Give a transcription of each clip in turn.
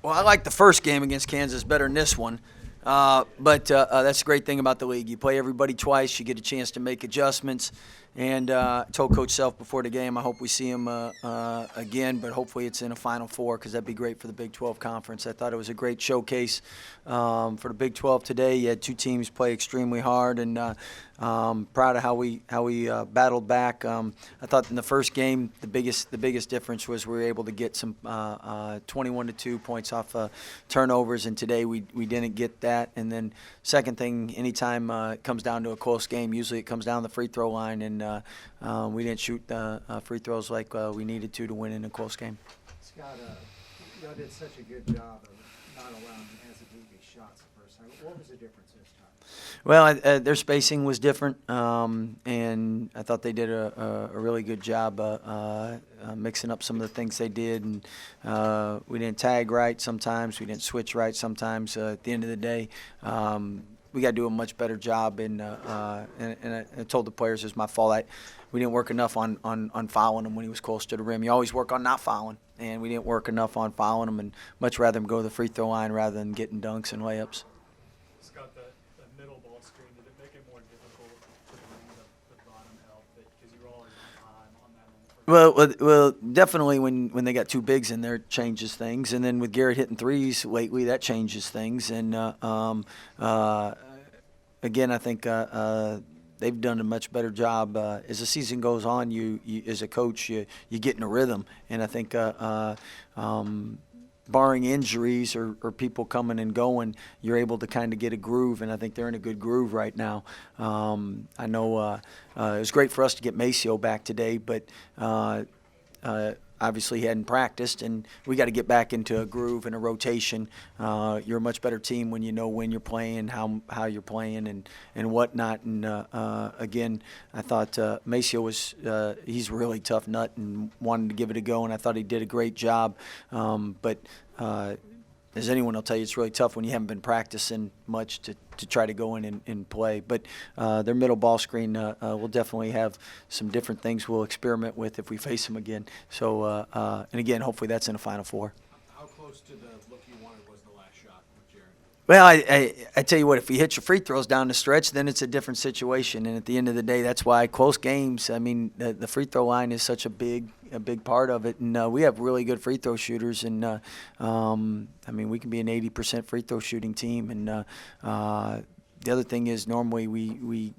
Well, I like the first game against Kansas better than this one. But that's the great thing about the league. You play everybody twice. You get a chance to make adjustments. And I told Coach Self before the game, I hope we see him again, but hopefully it's in a Final Four because that'd be great for the Big 12 Conference. I thought it was a great showcase for the Big 12 today. You had two teams play extremely hard, and proud of how we battled back. I thought in the first game the biggest difference was we were able to get some 21-2 points off turnovers, and today we didn't get that. And then second thing, anytime it comes down to a close game, usually it comes down to the free throw line, and we didn't shoot free throws like we needed to win in a close game. Scott, y'all did such a good job of not allowing Kansas to take shots the first time. What was the difference this time? Well, their spacing was different, and I thought they did a really good job mixing up some of the things they did. And we didn't tag right sometimes. We didn't switch right sometimes. At the end of the day, we got to do a much better job. And I told the players it was my fault. We didn't work enough on fouling him when he was close to the rim. You always work on not fouling, and we didn't work enough on fouling him, and much rather him go to the free throw line rather than getting dunks and layups. Scott, the middle ball screen, did it make it more difficult to bring the bottom help because you were always on time on that? Well, definitely when they got two bigs in there, it changes things. And then with Garrett hitting threes lately, that changes things. And again, I think they've done a much better job. As the season goes on, you as a coach, you get in a rhythm. And I think barring injuries or people coming and going, you're able to kind of get a groove, and I think they're in a good groove right now. I know it was great for us to get Maceo back today, but obviously he hadn't practiced, and we got to get back into a groove and a rotation. You're a much better team when you know when you're playing, how you're playing, and whatnot. And again, I thought Maceo was he's a really tough nut and wanted to give it a go, and I thought he did a great job. But as anyone will tell you, it's really tough when you haven't been practicing much to try to go in and play. But their middle ball screen will definitely have some different things we'll experiment with if we face them again. So, and again, hopefully that's in the Final Four. How close to the look you wanted was the last shot with Jared? Well, I tell you what, if you hit your free throws down the stretch, then it's a different situation. And at the end of the day, that's why close games, I mean, the free throw line is such a big part of it. And we have really good free throw shooters. And, I mean, we can be an 80% free throw shooting team. And the other thing is normally when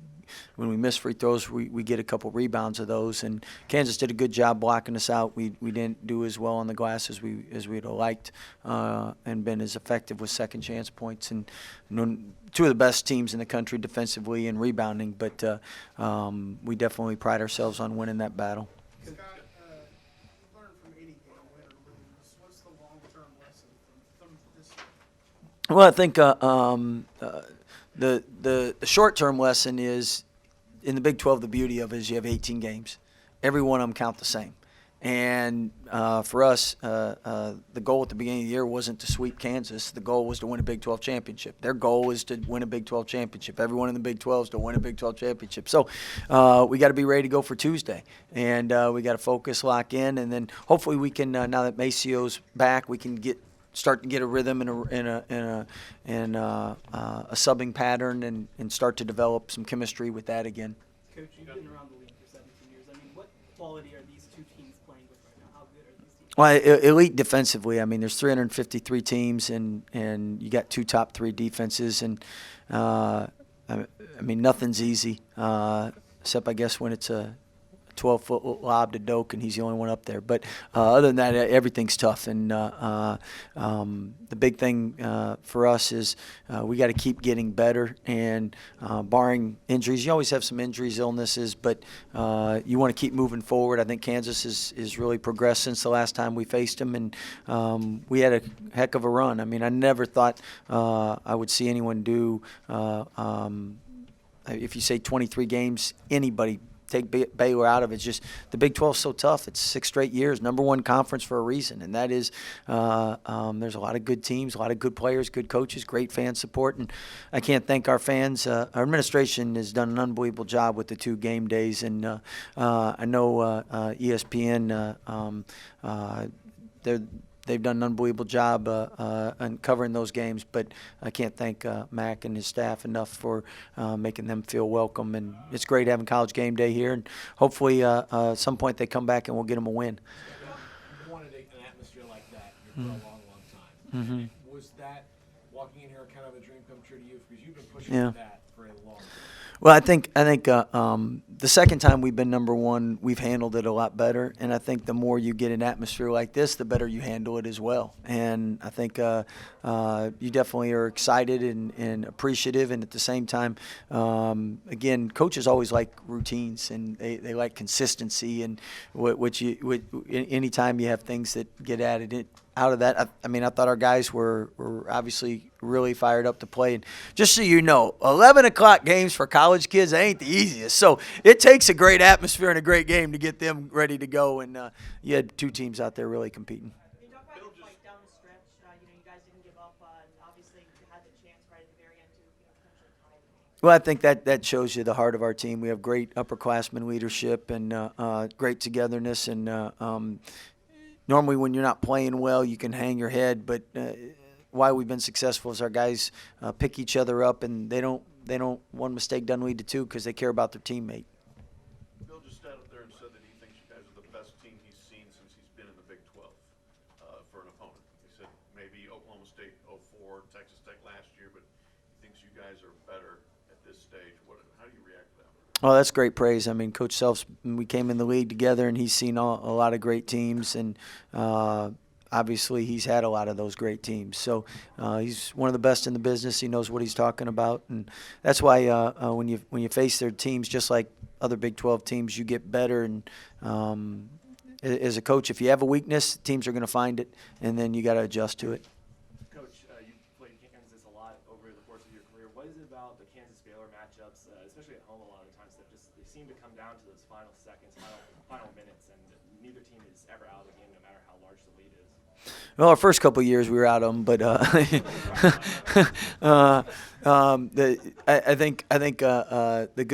we miss free throws, we get a couple rebounds of those. And Kansas did a good job blocking us out. We didn't do as well on the glass as we'd have liked, and been as effective with second chance points. And two of the best teams in the country defensively and rebounding. But we definitely pride ourselves on winning that battle. Scott, you learn from any game, win or lose. What's the long-term lesson from this year? Well, I think the short-term lesson is in the Big 12, the beauty of it is you have 18 games. Every one of them count the same. And for us, the goal at the beginning of the year wasn't to sweep Kansas. The goal was to win a Big 12 championship. Their goal is to win a Big 12 championship. Everyone in the Big 12 is to win a Big 12 championship. So we got to be ready to go for Tuesday. And we got to focus, lock in, and then hopefully we can, now that Maceo's back, we can start to get a rhythm and a subbing pattern and start to develop some chemistry with that again. Coach, you've been around the league for 17 years. I mean, what quality are these two teams playing with right now? How good are these teams? Well, elite defensively. I mean, there's 353 teams, and you got two top three defenses, and I mean, nothing's easy, except I guess when it's a 12-foot lob to Doak, and he's the only one up there. But other than that, everything's tough. And the big thing for us is we got to keep getting better. And barring injuries, you always have some injuries, illnesses, but you want to keep moving forward. I think Kansas is really progressed since the last time we faced them, and we had a heck of a run. I mean, I never thought I would see anyone do, if you say 23 games, anybody take Baylor out of it. It's just the Big 12 is so tough. It's 6 straight years, #1 conference for a reason, and that is there's a lot of good teams, a lot of good players, good coaches, great fan support, and I can't thank our fans. Our administration has done an unbelievable job with the 2 game days, and I know ESPN, they've done an unbelievable job on covering those games. But I can't thank Mac and his staff enough for making them feel welcome. And it's great having College game day here. And hopefully at some point they come back and we'll get them a win. You wanted an atmosphere like that for a long, long time. Mm-hmm. Was that walking in here kind of a dream come true to you? Because you've been pushing Yeah. for that for a long time. Well, I think the second time we've been number one, we've handled it a lot better. And I think the more you get an atmosphere like this, the better you handle it as well. And I think you definitely are excited and appreciative. And at the same time, again, coaches always like routines and they like consistency. And anytime you have things that get added out of that, I thought our guys were obviously really fired up to play. And just so you know, 11 o'clock games for college kids, that ain't the easiest. So it takes a great atmosphere and a great game to get them ready to go. And you had two teams out there really competing. Can you talk about your fight down the stretch? You guys didn't give up. And obviously, you had the chance right at the very end to potentially tie the game. Well, I think that shows you the heart of our team. We have great upperclassmen leadership and great togetherness. And normally when you're not playing well, you can hang your head. But why we've been successful is our guys pick each other up, and they don't one mistake doesn't lead to two because they care about their teammate. Bill just stood up there and said that he thinks you guys are the best team he's seen since he's been in the Big 12 for an opponent. He said maybe Oklahoma State 04, Texas Tech last year, but he thinks you guys are better at this stage. How do you react to that? Well, that's great praise. I mean, Coach Self's, we came in the league together, and he's seen a lot of great teams, and obviously he's had a lot of those great teams. So he's one of the best in the business. He knows what he's talking about, and that's why when you face their teams, just like other Big 12 teams, you get better. And as a coach, if you have a weakness, teams are going to find it, and then you got to adjust to it. Coach, you played Kansas a lot over the course of your career. What is it about the Kansas-Baylor matchups, especially at home a lot of times, that just they seem to come down to those final seconds, final minutes, and neither team is ever out of the game, no matter how large the lead is? Well, our first couple of years we were out of them, but I think the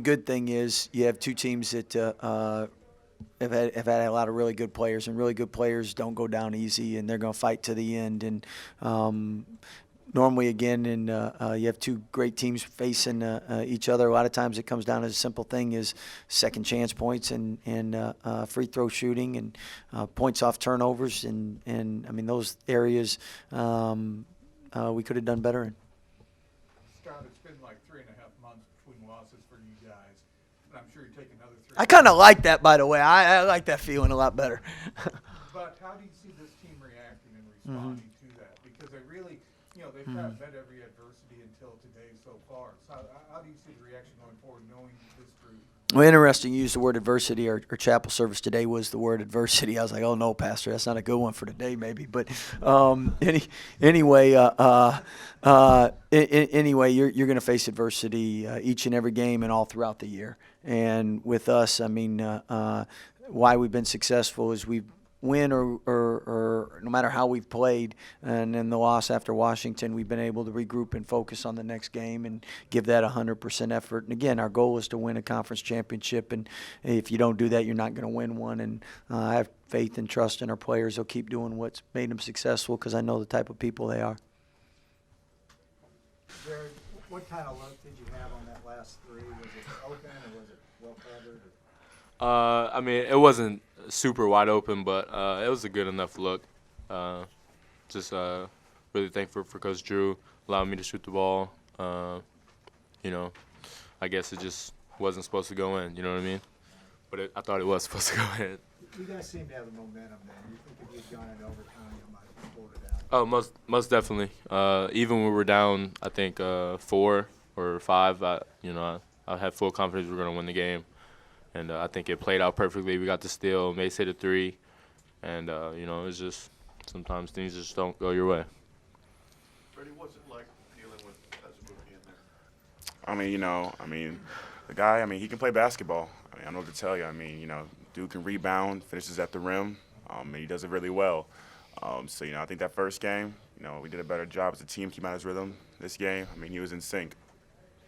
good thing is you have two teams that have had a lot of really good players, and really good players don't go down easy, and they're going to fight to the end. And normally, again, you have two great teams facing each other. A lot of times it comes down to a simple thing is second chance points and free throw shooting and points off turnovers. And I mean, those areas we could have done better in. Scott, it's been like 3.5 months between losses for you guys, and I'm sure you take another 3. I kind of like that, by the way. I like that feeling a lot better. But how do you see this team reacting and responding to that? Because they really, they've kind of met every adversity until today so far. So how do you see the reaction going forward, knowing this group? Well, interesting. You used the word adversity. Our chapel service today was the word adversity. I was like, oh, no, Pastor, that's not a good one for today, maybe. But anyway, you're going to face adversity each and every game and all throughout the year. And with us, I mean, why we've been successful is we win or no matter how we've played, and in the loss after Washington, we've been able to regroup and focus on the next game and give that 100% effort. And again, our goal is to win a conference championship, and if you don't do that, you're not going to win one. And I have faith and trust in our players. They'll keep doing what's made them successful because I know the type of people they are. Jared, what kind of look did you have on that last three? Was it open or was it well covered? I mean, it wasn't super wide open, but it was a good enough look. Just really thankful for Coach Drew allowing me to shoot the ball. I guess it just wasn't supposed to go in, you know what I mean? But I thought it was supposed to go in. You guys seem to have the momentum then. You think if you'd gone in overtime, you might have pulled it out? Oh, most definitely. Even when we were down, I think 4 or 5, I had full confidence we were going to win the game. And I think it played out perfectly. We got the steal, Mace hit a 3, and it's just sometimes things just don't go your way. Freddie, what's it like dealing with as a rookie in there? The guy, he can play basketball. I don't know what to tell you. Dude can rebound, finishes at the rim, and he does it really well. I think that first game, we did a better job as a team, keep out his rhythm. This game, he was in sync.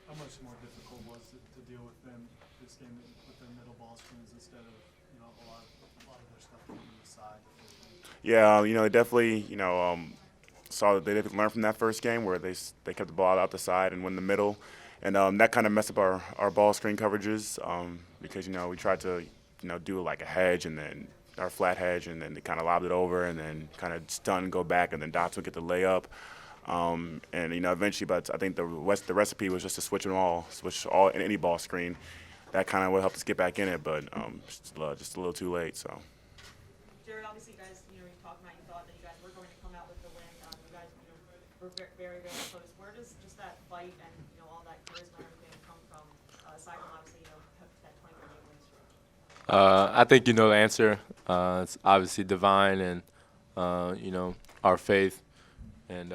How much more difficult was it to deal with them this game with their middle ball screens instead of a lot of their stuff on the side? Yeah, definitely, saw that they didn't learn from that first game where they kept the ball out the side and went in the middle. And that kind of messed up our ball screen coverages because, we tried to, do like a hedge and then our flat hedge and then they kind of lobbed it over and then kind of stun, go back, and then Dots would get the layup. And, eventually, but I think the recipe was just to switch all in any ball screen. That kind of would help us get back in it, but just a little too late, so. Jared, obviously, you guys, you talked about, you thought that you guys were going to come out with the win. You guys, were very, very close. Where does just that fight and, all that charisma and everything come from, aside from obviously, that 20-game win streak? I think you know the answer. It's obviously divine and, our faith. And,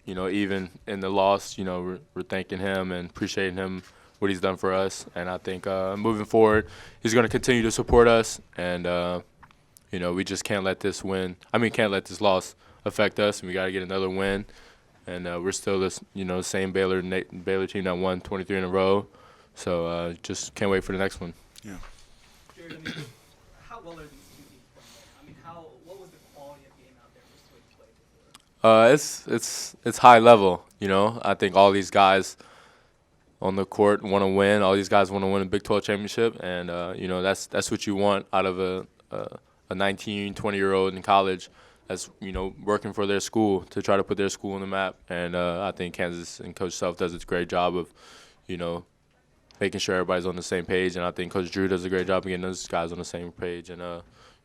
even in the loss, we're thanking him and appreciating him, what he's done for us. And I think moving forward, he's going to continue to support us. And, we just can't let this loss affect us. And we got to get another win. And we're still this, same Baylor team that won 23 in a row. So just can't wait for the next one. Yeah. Jared, how well are these two teams playing? What was the quality of game out there just the way you played before? It's high level, I think all these guys on the court want to win. All these guys want to win a Big 12 championship, and that's what you want out of a 19, 20-year-old in college that's working for their school to try to put their school on the map. And I think Kansas and Coach Self does a great job of making sure everybody's on the same page. And I think Coach Drew does a great job of getting those guys on the same page. And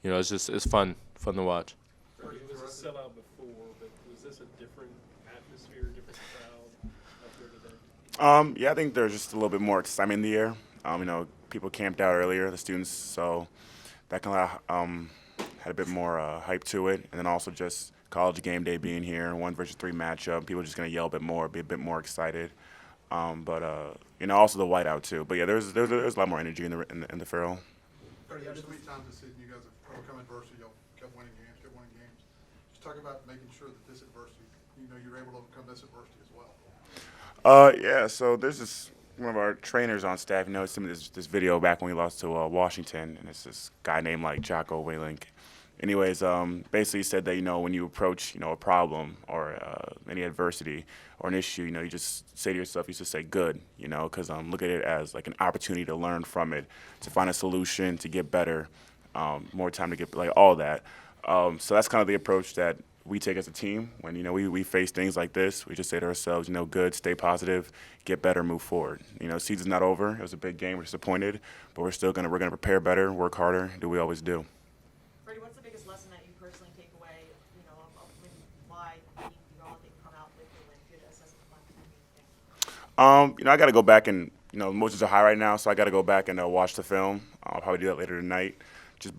it's fun to watch. It was a sellout before, but was this a different atmosphere, different crowd up here today? Yeah, I think there's just a little bit more excitement in the air. People camped out earlier, the students, so that kind of had a bit more hype to it. And then also just college game day being here, 1 versus 3 matchup, people are just going to yell a bit more, be a bit more excited. But also the whiteout too. But yeah, there's a lot more energy in the Farrell. Freddy, after 3 times this season, you guys have overcome adversity. Y'all kept winning games. Just talk about making sure that this adversity, you're able to overcome this adversity as well. Yeah. So there's this one of our trainers on staff. Sent me this video back when we lost to Washington, and it's this guy named Jocko Wayland. Anyways, basically said that when you approach a problem or any adversity or an issue, you just say to yourself, you just say good, because look at it as like an opportunity to learn from it, to find a solution, to get better, more time to get all that. So that's kind of the approach that we take as a team when we face things like this. We just say to ourselves, good, stay positive, get better, move forward. Season's not over. It was a big game. We're disappointed, but we're gonna prepare better, work harder, do what we always do. Freddie, what's the biggest lesson that you personally take away, of why you all didn't come out with the win? Good assessment of thing. I got to go back and emotions are high right now, so I got to go back and watch the film. I'll probably do that later tonight. Just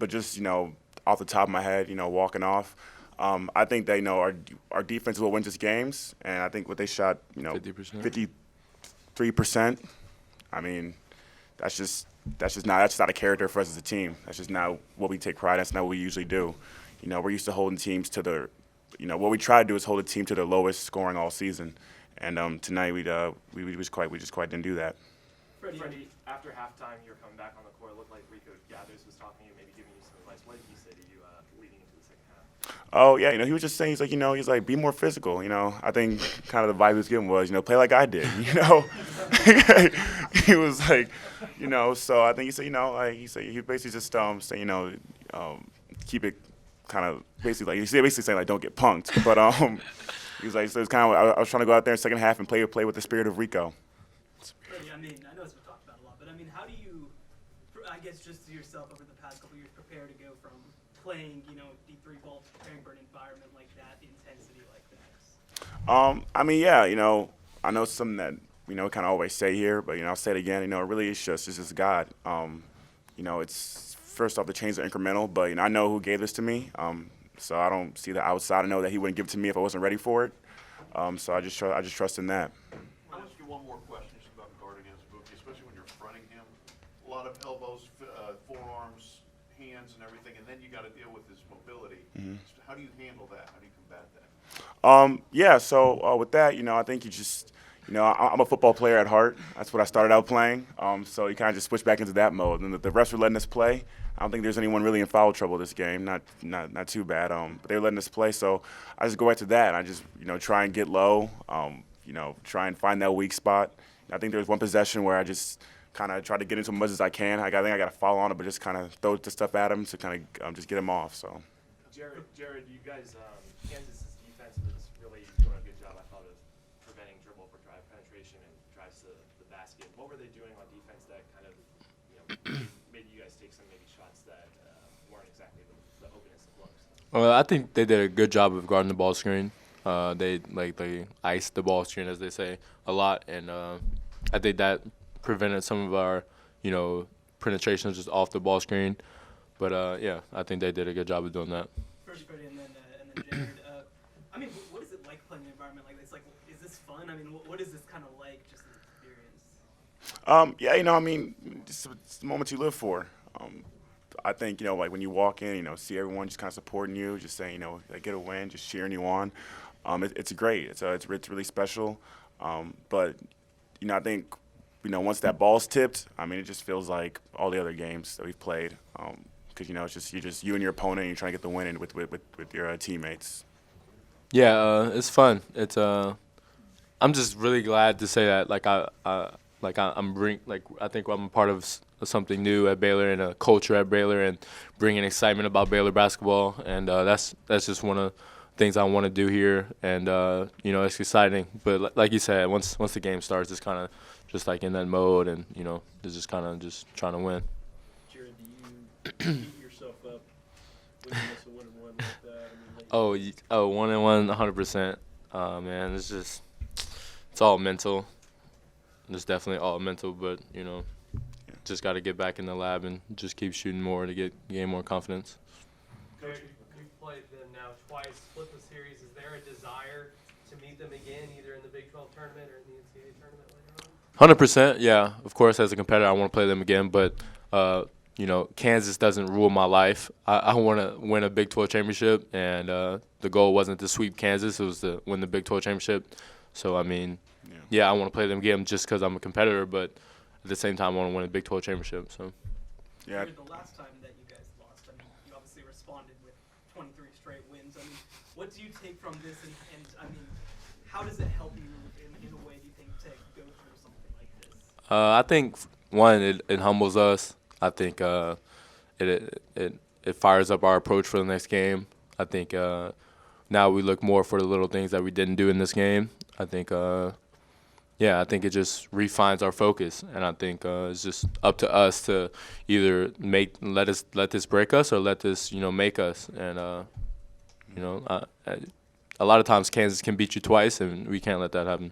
off the top of my head, walking off. I think that our defense will win just games, and I think what they shot, 50%. 53%. I mean, that's not a character for us as a team. That's just not what we take pride in. That's not what we usually do. We're used to holding teams to their, what we try to do is hold a team to their lowest scoring all season. And tonight we just quite didn't do that. Freddie, after halftime, you're coming back on the court. It looked like Rico Gathers was talking to you, maybe giving you some advice. What did he say to you leading into the second half? Oh yeah, he was just saying, he's like be more physical. I think kind of the vibe he was giving was, play like I did. He was like, so I think he said, he basically just saying, keep it kind of basically saying don't get punked, but he was like, so it's kind of I was trying to go out there in the second half and play with the spirit of Rico. Freddie, I know it's been talked about a lot, but how do you, I guess just to yourself over the past couple of years, prepare to go from playing, D3 ball to preparing for an environment like that, the intensity like that? I know something that kind of always say here, but I'll say it again. It really is just God. It's first off the change are incremental, but I know who gave this to me. So I don't see the outside. I know that he wouldn't give it to me if I wasn't ready for it. So I just trust in that. I'll ask you one more question just about guarding against Buki, especially when you're fronting him. A lot of elbows, forearms, hands, and everything, and then you got to deal with his mobility. Mm-hmm. So how do you handle that? How do you combat that? So with that, I think you just, You know, I'm a football player at heart. That's what I started out playing. So you kind of just switch back into that mode. And the refs were letting us play. I don't think there's anyone really in foul trouble this game. Not too bad. But they were letting us play. So I just go back to that. And I just try and get low. Try and find that weak spot. I think there was one possession where I just kind of tried to get into him as much as I can. I think I got to follow on it, but just kind of throw the stuff at him to kind of just get him off. So. Jared, you guys, Kansas's defense was really doing a good job, I thought, of preventing dribble for drive penetration and drives to the basket. What were they doing on defense that kind of, made you guys take some maybe shots that weren't exactly the openness of looks? Well, I think they did a good job of guarding the ball screen. They iced the ball screen, as they say, a lot, and I think that prevented some of our, penetrations just off the ball screen. But yeah, I think they did a good job of doing that. First, Freddy, and then Jared. I mean, what is it like playing in an environment like this? Like, is this fun? I mean, what is this kind of like, just an experience? Yeah, it's the moment you live for. I think, like when you walk in, see everyone just kind of supporting you, just saying, they get a win, just cheering you on. It's great. It's really special. But, I think, once that ball's tipped, it just feels like all the other games that we've played. Because, it's just you and your opponent, and you're trying to get the win in with your teammates. Yeah, it's fun. It's I'm just really glad to say that I think I'm a part of something new at Baylor and a culture at Baylor and bringing excitement about Baylor basketball, and that's just one of the things I want to do here, and it's exciting. But like you said, once the game starts, it's kind of just like in that mode, and it's just kind of just trying to win. Jared, do you beat yourself up when you miss a 1-and-1 like that? Oh, 1-and-1, 100%. Man, it's all mental. It's definitely all mental, but just got to get back in the lab and just keep shooting more to gain more confidence. Coach, you've played them now twice, split the series. Is there a desire to meet them again, either in the Big 12 tournament or in the NCAA tournament later on? 100%, yeah. Of course, as a competitor, I want to play them again, but Kansas doesn't rule my life. I want to win a Big 12 championship, and the goal wasn't to sweep Kansas. It was to win the Big 12 championship. So, I want to play them again just because I'm a competitor, but at the same time, I want to win a Big 12 championship. So, yeah. The last time that you guys lost, you obviously responded with 23 straight wins. What do you take from this, and how does it help you in a way, do you think, to go through something like this? I think, one, it humbles us. I think it fires up our approach for the next game. I think now we look more for the little things that we didn't do in this game. I think, I think it just refines our focus, and I think it's just up to us to either let this break us or let this make us. And a lot of times Kansas can beat you twice, and we can't let that happen.